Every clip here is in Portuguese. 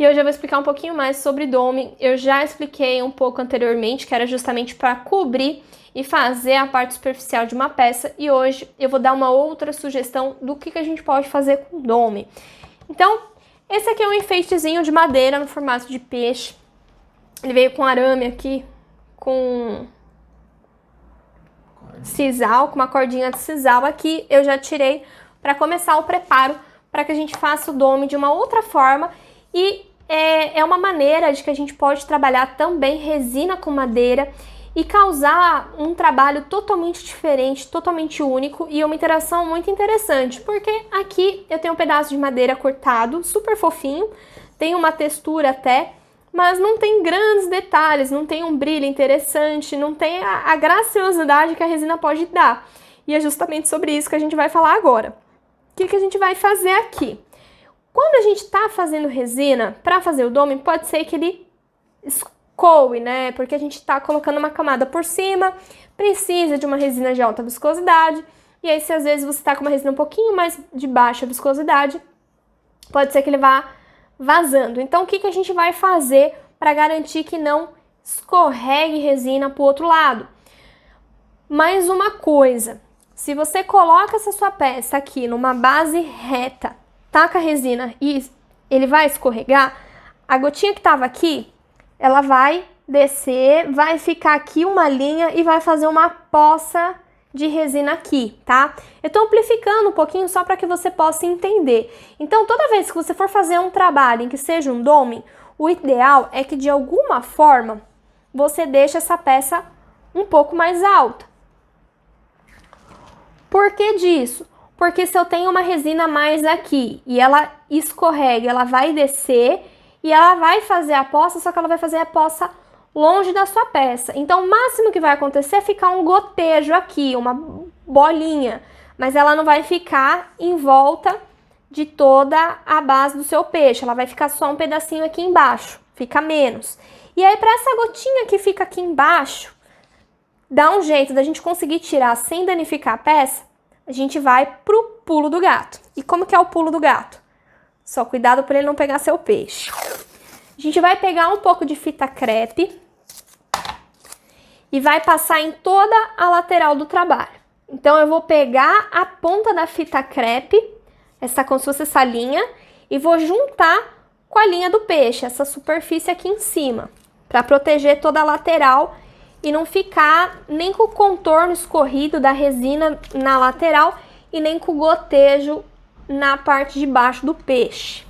E hoje eu vou explicar um pouquinho mais sobre dome. Eu já expliquei um pouco anteriormente, que era justamente para cobrir e fazer a parte superficial de uma peça. E hoje eu vou dar uma outra sugestão do que a gente pode fazer com dome. Então, esse aqui é um enfeitezinho de madeira no formato de peixe. Ele veio com arame aqui, com sisal, com uma cordinha de sisal aqui. Eu já tirei para começar o preparo, para que a gente faça o dome de uma outra forma. E é uma maneira de que a gente pode trabalhar também resina com madeira e causar um trabalho totalmente diferente, totalmente único e uma interação muito interessante, porque aqui eu tenho um pedaço de madeira cortado, super fofinho, tem uma textura até, mas não tem grandes detalhes, não tem um brilho interessante, não tem a graciosidade que a resina pode dar. E é justamente sobre isso que a gente vai falar agora. O que a gente vai fazer aqui? Quando a gente está fazendo resina, para fazer o dome, pode ser que ele escoe, né? Porque a gente está colocando uma camada por cima, precisa de uma resina de alta viscosidade. E aí, se às vezes você está com uma resina um pouquinho mais de baixa viscosidade, pode ser que ele vá vazando. Então, o que a gente vai fazer para garantir que não escorregue resina para o outro lado? Mais uma coisa, se você coloca essa sua peça aqui numa base reta, taca a resina e ele vai escorregar, a gotinha que estava aqui, ela vai descer, vai ficar aqui uma linha e vai fazer uma poça de resina aqui, tá? Eu tô amplificando um pouquinho só para que você possa entender. Então, toda vez que você for fazer um trabalho em que seja um dome, o ideal é que de alguma forma você deixe essa peça um pouco mais alta. Por que disso? Porque se eu tenho uma resina mais aqui e ela escorrega, ela vai descer e ela vai fazer a poça, só que ela vai fazer a poça longe da sua peça. Então, o máximo que vai acontecer é ficar um gotejo aqui, uma bolinha, mas ela não vai ficar em volta de toda a base do seu peixe, ela vai ficar só um pedacinho aqui embaixo, fica menos. E aí, para essa gotinha que fica aqui embaixo, dá um jeito da gente conseguir tirar sem danificar a peça, a gente vai pro pulo do gato. E como que é o pulo do gato? Só cuidado para ele não pegar seu peixe. A gente vai pegar um pouco de fita crepe e vai passar em toda a lateral do trabalho. Então, eu vou pegar a ponta da fita crepe, essa como se fosse essa linha, e vou juntar com a linha do peixe, essa superfície aqui em cima, para proteger toda a lateral e não ficar nem com o contorno escorrido da resina na lateral e nem com o gotejo na parte de baixo do peixe.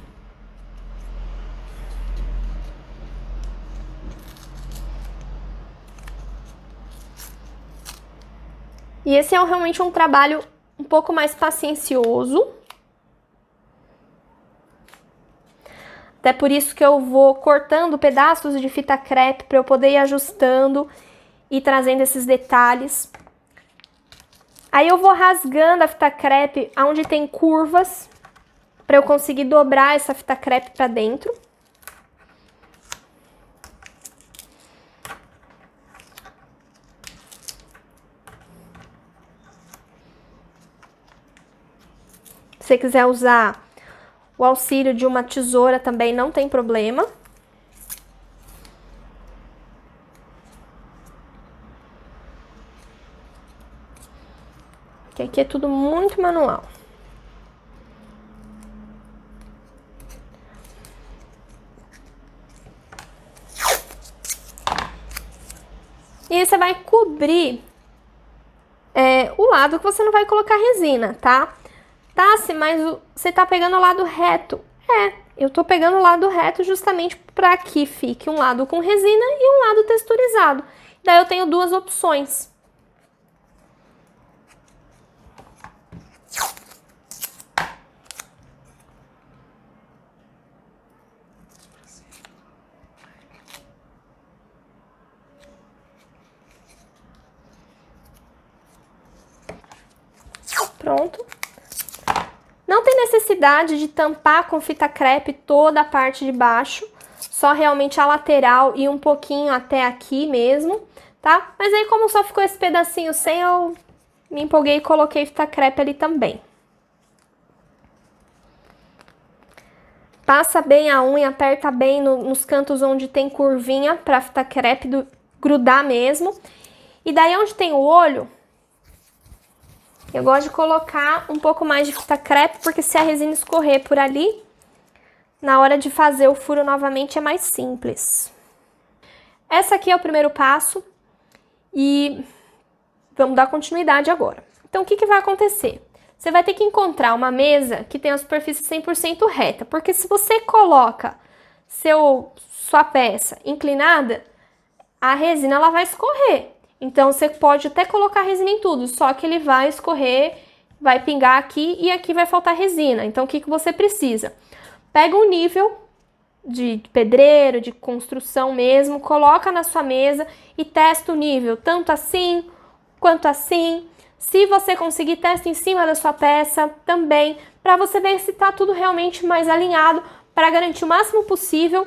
E esse é realmente um trabalho um pouco mais paciencioso. Até por isso que eu vou cortando pedaços de fita crepe para eu poder ir ajustando e trazendo esses detalhes. Aí eu vou rasgando a fita crepe onde tem curvas, para eu conseguir dobrar essa fita crepe para dentro. Se você quiser usar o auxílio de uma tesoura também não tem problema. Que aqui é tudo muito manual. E aí você vai cobrir o lado que você não vai colocar resina, tá? Mas você tá pegando o lado reto. Eu tô pegando o lado reto justamente para que fique um lado com resina e um lado texturizado. Daí eu tenho duas opções. Pronto. Não tem necessidade de tampar com fita crepe toda a parte de baixo, só realmente a lateral e um pouquinho até aqui mesmo, tá? Mas aí como só ficou esse pedacinho sem, eu me empolguei e coloquei fita crepe ali também. Passa bem a unha, aperta bem nos cantos onde tem curvinha pra fita crepe grudar mesmo. E daí onde tem o olho, eu gosto de colocar um pouco mais de fita crepe, porque se a resina escorrer por ali, na hora de fazer o furo novamente é mais simples. Essa aqui é o primeiro passo e vamos dar continuidade agora. Então, o que vai acontecer? Você vai ter que encontrar uma mesa que tenha a superfície 100% reta, porque se você coloca sua peça inclinada, a resina ela vai escorrer. Então, você pode até colocar resina em tudo, só que ele vai escorrer, vai pingar aqui e aqui vai faltar resina. Então, o que você precisa? Pega um nível de pedreiro, de construção mesmo, coloca na sua mesa e testa o nível, tanto assim quanto assim. Se você conseguir, testa em cima da sua peça também, para você ver se tá tudo realmente mais alinhado, para garantir o máximo possível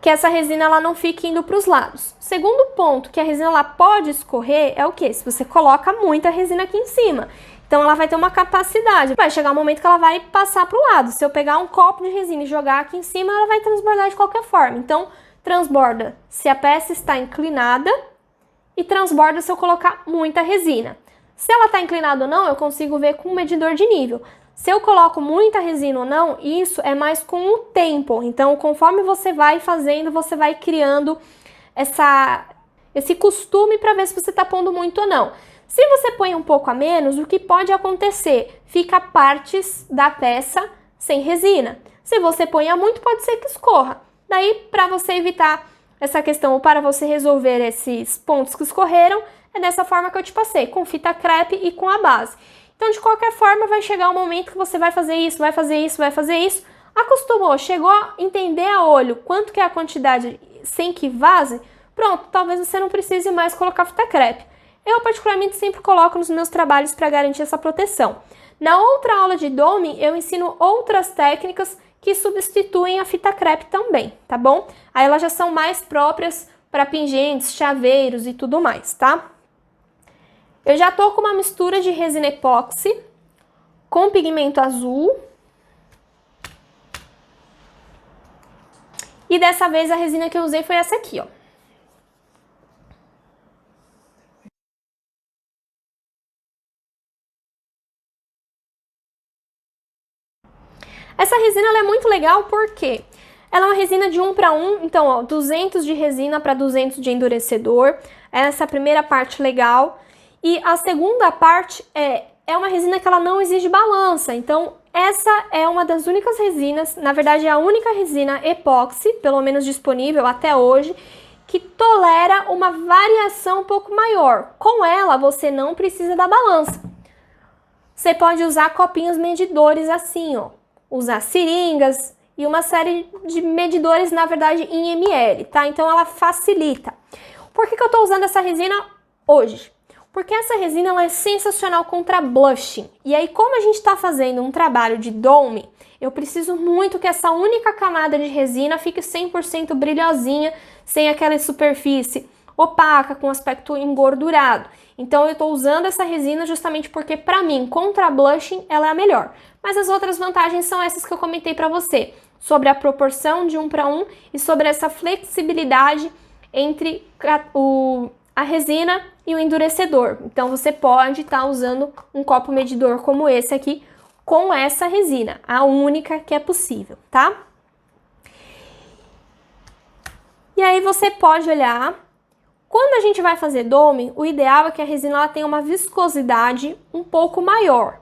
que essa resina ela não fique indo para os lados. Segundo ponto, que a resina ela pode escorrer, é o que? Se você coloca muita resina aqui em cima. Então, ela vai ter uma capacidade. Vai chegar um momento que ela vai passar para o lado. Se eu pegar um copo de resina e jogar aqui em cima, ela vai transbordar de qualquer forma. Então, transborda se a peça está inclinada e transborda se eu colocar muita resina. Se ela está inclinada ou não, eu consigo ver com um medidor de nível. Se eu coloco muita resina ou não, isso é mais com o tempo. Então, conforme você vai fazendo, você vai criando esse costume para ver se você está pondo muito ou não. Se você põe um pouco a menos, o que pode acontecer? Fica partes da peça sem resina. Se você põe a muito, pode ser que escorra. Daí, para você evitar essa questão, ou para você resolver esses pontos que escorreram, é dessa forma que eu te passei, com fita crepe e com a base. Então, de qualquer forma, vai chegar um momento que você vai fazer isso, vai fazer isso, vai fazer isso. Acostumou, chegou a entender a olho quanto que é a quantidade sem que vaze, pronto, talvez você não precise mais colocar fita crepe. Eu, particularmente, sempre coloco nos meus trabalhos para garantir essa proteção. Na outra aula de dome, eu ensino outras técnicas que substituem a fita crepe também, tá bom? Aí elas já são mais próprias para pingentes, chaveiros e tudo mais, tá? Eu já tô com uma mistura de resina epóxi com pigmento azul. E dessa vez a resina que eu usei foi essa aqui, ó. Essa resina ela é muito legal porque ela é uma resina de 1 para 1, então ó, 200 de resina para 200 de endurecedor. Essa é a primeira parte legal. E a segunda parte é uma resina que ela não exige balança, então essa é uma das únicas resinas, na verdade é a única resina epóxi, pelo menos disponível até hoje, que tolera uma variação um pouco maior. Com ela você não precisa da balança. Você pode usar copinhos medidores assim, ó, usar seringas e uma série de medidores, na verdade, em ml, tá? Então ela facilita. Por que eu tô usando essa resina hoje? Porque essa resina ela é sensacional contra blushing. E aí, como a gente está fazendo um trabalho de dome, eu preciso muito que essa única camada de resina fique 100% brilhosinha, sem aquela superfície opaca, com aspecto engordurado. Então, eu estou usando essa resina justamente porque, para mim, contra blushing, ela é a melhor. Mas as outras vantagens são essas que eu comentei para você, sobre a proporção de 1 para 1 e sobre essa flexibilidade entre a resina e o endurecedor. Então, você pode estar usando um copo medidor como esse aqui com essa resina, a única que é possível, tá? E aí você pode olhar. Quando a gente vai fazer dome, o ideal é que a resina ela tenha uma viscosidade um pouco maior.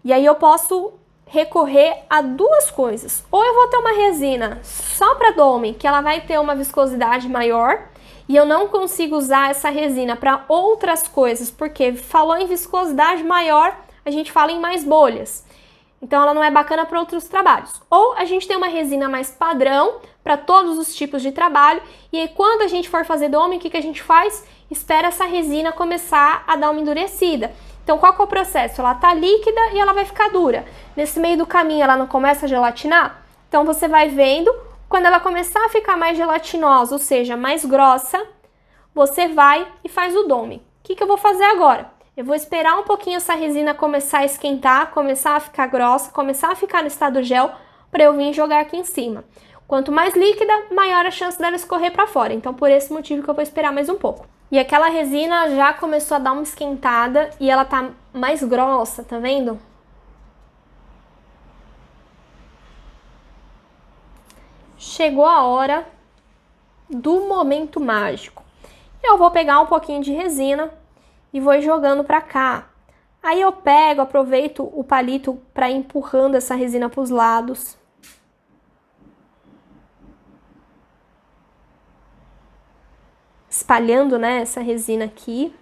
E aí eu posso recorrer a duas coisas. Ou eu vou ter uma resina só para dome, que ela vai ter uma viscosidade maior, e eu não consigo usar essa resina para outras coisas, porque falou em viscosidade maior, a gente fala em mais bolhas. Então ela não é bacana para outros trabalhos. Ou a gente tem uma resina mais padrão para todos os tipos de trabalho, e aí quando a gente for fazer dome, o que a gente faz? Espera essa resina começar a dar uma endurecida. Então qual que é o processo? Ela tá líquida e ela vai ficar dura. Nesse meio do caminho ela não começa a gelatinar? Então você vai vendo, quando ela começar a ficar mais gelatinosa, ou seja, mais grossa, você vai e faz o dome. O que eu vou fazer agora? Eu vou esperar um pouquinho essa resina começar a esquentar, começar a ficar grossa, começar a ficar no estado gel, para eu vir jogar aqui em cima. Quanto mais líquida, maior a chance dela escorrer para fora. Então, por esse motivo que eu vou esperar mais um pouco. E aquela resina já começou a dar uma esquentada e ela tá mais grossa, tá vendo? Chegou a hora do momento mágico. Eu vou pegar um pouquinho de resina e vou jogando para cá. Aí eu pego, aproveito o palito para ir empurrando essa resina para os lados. Espalhando, né, essa resina aqui.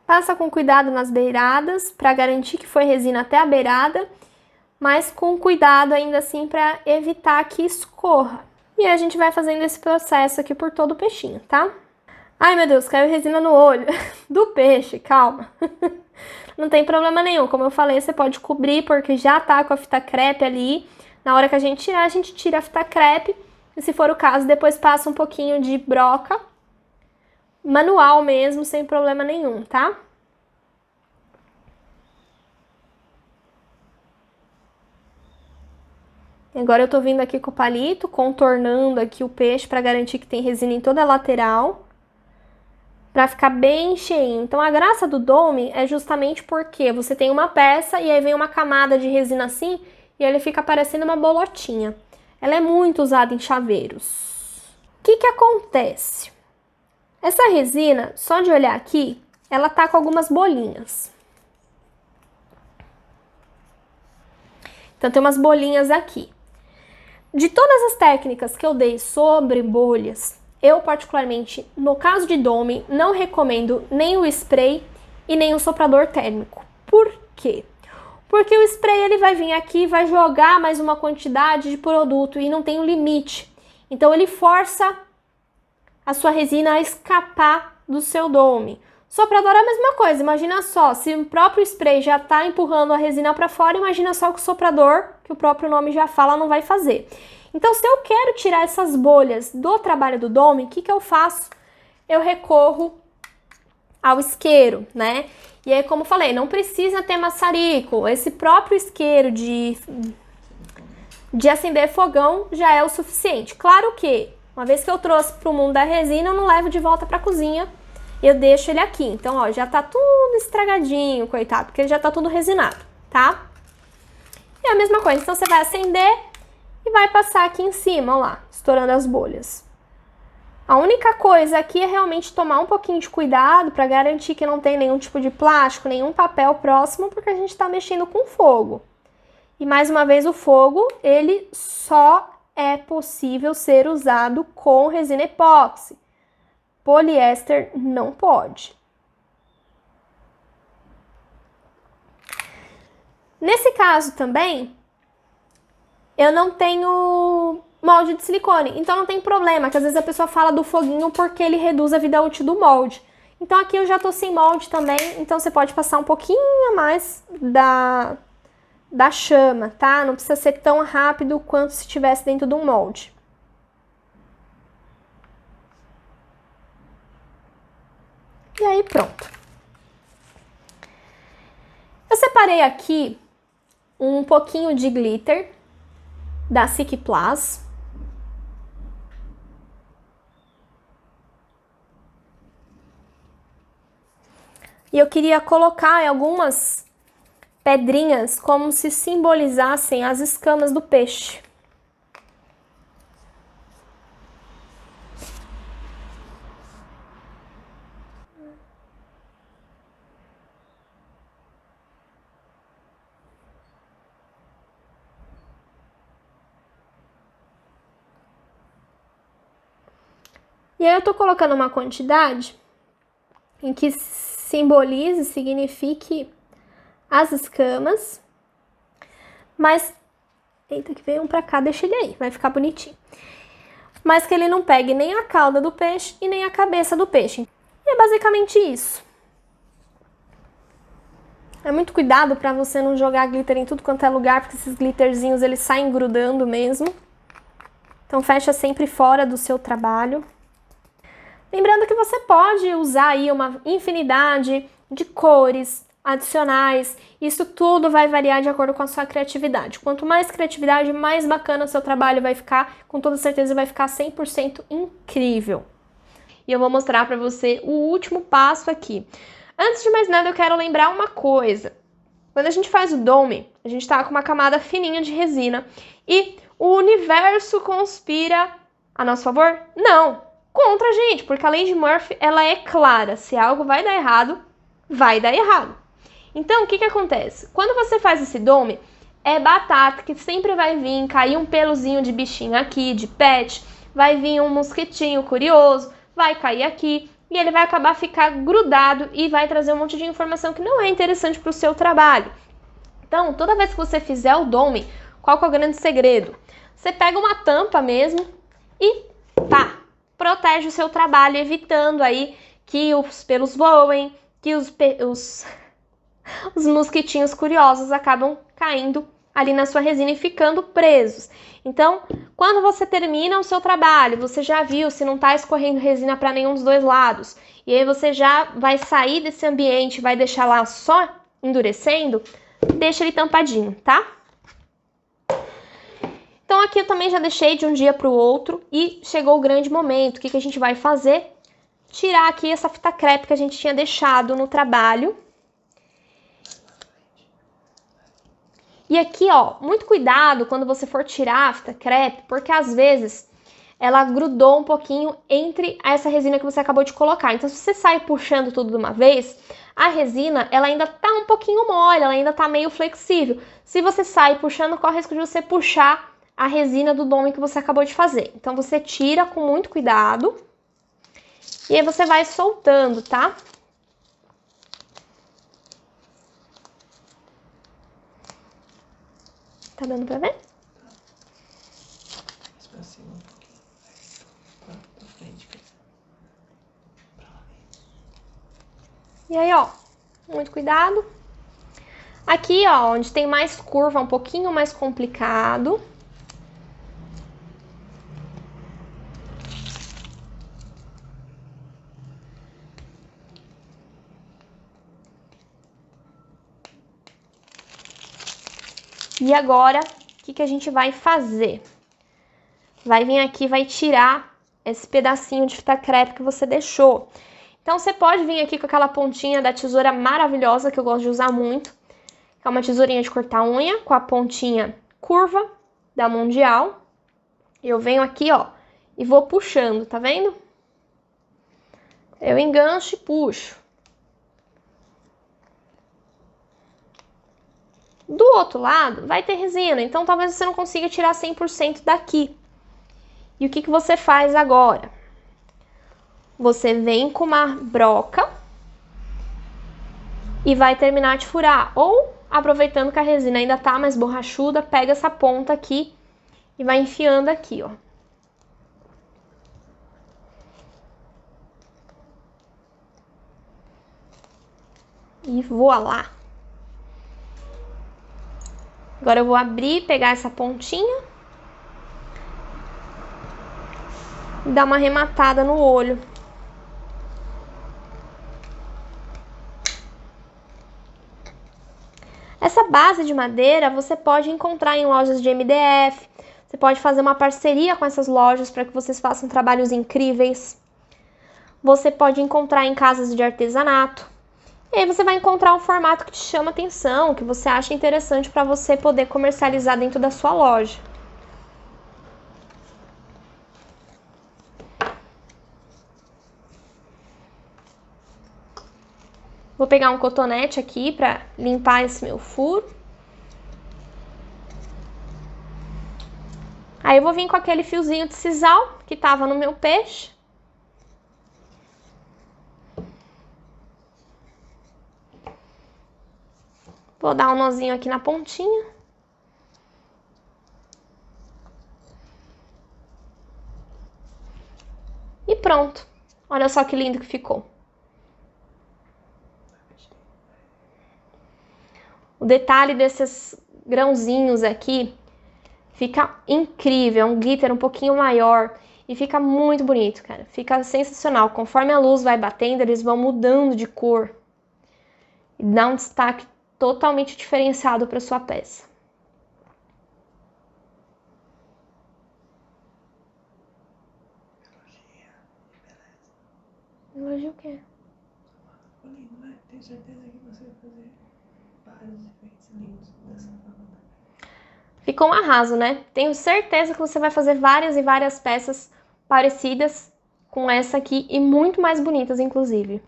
Passa com cuidado nas beiradas, para garantir que foi resina até a beirada, mas com cuidado ainda assim para evitar que escorra. E a gente vai fazendo esse processo aqui por todo o peixinho, tá? Ai, meu Deus, caiu resina no olho do peixe, calma. Não tem problema nenhum, como eu falei, você pode cobrir porque já tá com a fita crepe ali. Na hora que a gente tira a fita crepe e, se for o caso, depois passa um pouquinho de broca. Manual mesmo, sem problema nenhum, tá? Agora eu tô vindo aqui com o palito, contornando aqui o peixe para garantir que tem resina em toda a lateral, para ficar bem cheinho. Então a graça do dome é justamente porque você tem uma peça e aí vem uma camada de resina assim e ele fica parecendo uma bolotinha. Ela é muito usada em chaveiros. O que acontece? Essa resina, só de olhar aqui, ela tá com algumas bolinhas. Então tem umas bolinhas aqui. De todas as técnicas que eu dei sobre bolhas, eu particularmente, no caso de dome, não recomendo nem o spray e nem o soprador térmico. Por quê? Porque o spray ele vai vir aqui, vai jogar mais uma quantidade de produto e não tem um limite. Então ele força a sua resina a escapar do seu dome. Soprador é a mesma coisa, imagina só, se o próprio spray já está empurrando a resina para fora, imagina só que o soprador, que o próprio nome já fala, não vai fazer. Então, se eu quero tirar essas bolhas do trabalho do dome, o que eu faço? Eu recorro ao isqueiro, né? E aí, como eu falei, não precisa ter maçarico, esse próprio isqueiro de acender fogão já é o suficiente. Claro que, uma vez que eu trouxe para o mundo da resina, eu não levo de volta para a cozinha, eu deixo ele aqui. Então, ó, já tá tudo estragadinho, coitado, porque ele já tá tudo resinado, tá? E a mesma coisa, então você vai acender e vai passar aqui em cima, ó lá, estourando as bolhas. A única coisa aqui é realmente tomar um pouquinho de cuidado para garantir que não tem nenhum tipo de plástico, nenhum papel próximo, porque a gente tá mexendo com fogo. E mais uma vez, o fogo, ele só é possível ser usado com resina epóxi. Poliéster não pode. Nesse caso também, eu não tenho molde de silicone, então não tem problema, que às vezes a pessoa fala do foguinho porque ele reduz a vida útil do molde. Então aqui eu já tô sem molde também, então você pode passar um pouquinho a mais da chama, tá? Não precisa ser tão rápido quanto se estivesse dentro de um molde. E aí pronto. Eu separei aqui um pouquinho de glitter da Cic Plus. E eu queria colocar em algumas pedrinhas como se simbolizassem as escamas do peixe. E aí eu tô colocando uma quantidade em que simbolize, signifique as escamas, mas, eita que veio um pra cá, deixa ele aí, vai ficar bonitinho. Mas que ele não pegue nem a cauda do peixe e nem a cabeça do peixe. E é basicamente isso. É muito cuidado para você não jogar glitter em tudo quanto é lugar, porque esses glitterzinhos eles saem grudando mesmo. Então fecha sempre fora do seu trabalho. Lembrando que você pode usar aí uma infinidade de cores adicionais. Isso tudo vai variar de acordo com a sua criatividade. Quanto mais criatividade, mais bacana o seu trabalho vai ficar. Com toda certeza vai ficar 100% incrível. E eu vou mostrar para você o último passo aqui. Antes de mais nada, eu quero lembrar uma coisa. Quando a gente faz o dome, a gente tá com uma camada fininha de resina e o universo conspira a nosso favor? Não, contra a gente, porque a lei de Murphy, ela é clara. Se algo vai dar errado, vai dar errado. Então, o que acontece? Quando você faz esse dome, é batata que sempre vai vir, cair um pelozinho de bichinho aqui, de pet, vai vir um mosquitinho curioso, vai cair aqui, e ele vai acabar ficar grudado e vai trazer um monte de informação que não é interessante para o seu trabalho. Então, toda vez que você fizer o dome, qual que é o grande segredo? Você pega uma tampa mesmo e pá, protege o seu trabalho, evitando aí que os pelos voem, que os mosquitinhos curiosos acabam caindo ali na sua resina e ficando presos. Então, quando você termina o seu trabalho, você já viu se não está escorrendo resina para nenhum dos dois lados, e aí você já vai sair desse ambiente, vai deixar lá só endurecendo, deixa ele tampadinho, tá? Então aqui eu também já deixei de um dia para o outro e chegou o grande momento. O que a gente vai fazer? Tirar aqui essa fita crepe que a gente tinha deixado no trabalho. E aqui, ó, muito cuidado quando você for tirar a fita crepe, porque às vezes ela grudou um pouquinho entre essa resina que você acabou de colocar. Então, se você sai puxando tudo de uma vez, a resina, ela ainda tá um pouquinho mole, ela ainda tá meio flexível. Se você sai puxando, corre o risco de você puxar a resina do dome que você acabou de fazer. Então, você tira com muito cuidado e aí você vai soltando, tá? Tá dando pra ver? E aí, ó, muito cuidado. Aqui, ó, onde tem mais curva, um pouquinho mais complicado. E agora, o que a gente vai fazer? Vai vir aqui, vai tirar esse pedacinho de fita crepe que você deixou. Então, você pode vir aqui com aquela pontinha da tesoura maravilhosa, que eu gosto de usar muito. Que é uma tesourinha de cortar unha, com a pontinha curva da Mundial. Eu venho aqui, ó, e vou puxando, tá vendo? Eu engancho e puxo. Do outro lado, vai ter resina, então talvez você não consiga tirar 100% daqui. E o que você faz agora? Você vem com uma broca e vai terminar de furar. Ou, aproveitando que a resina ainda tá mais borrachuda, pega essa ponta aqui e vai enfiando aqui, ó. E voa lá. Agora eu vou abrir, pegar essa pontinha e dar uma arrematada no olho. Essa base de madeira você pode encontrar em lojas de MDF, você pode fazer uma parceria com essas lojas para que vocês façam trabalhos incríveis. Você pode encontrar em casas de artesanato. E aí você vai encontrar um formato que te chama atenção, que você acha interessante para você poder comercializar dentro da sua loja. Vou pegar um cotonete aqui para limpar esse meu furo. Aí eu vou vir com aquele fiozinho de sisal que tava no meu peixe. Vou dar um nozinho aqui na pontinha. E pronto. Olha só que lindo que ficou. detalhe desses grãozinhos aqui fica incrível, é um glitter um pouquinho maior e fica muito bonito, cara. Fica sensacional. Conforme a luz vai batendo, eles vão mudando de cor e dá um destaque totalmente diferenciado para sua peça. Elogio o quê? Lindo, né? Tenho certeza que você vai fazer vários efeitos lindos dessa forma. Ficou um arraso, né? Tenho certeza que você vai fazer várias e várias peças parecidas com essa aqui e muito mais bonitas, inclusive.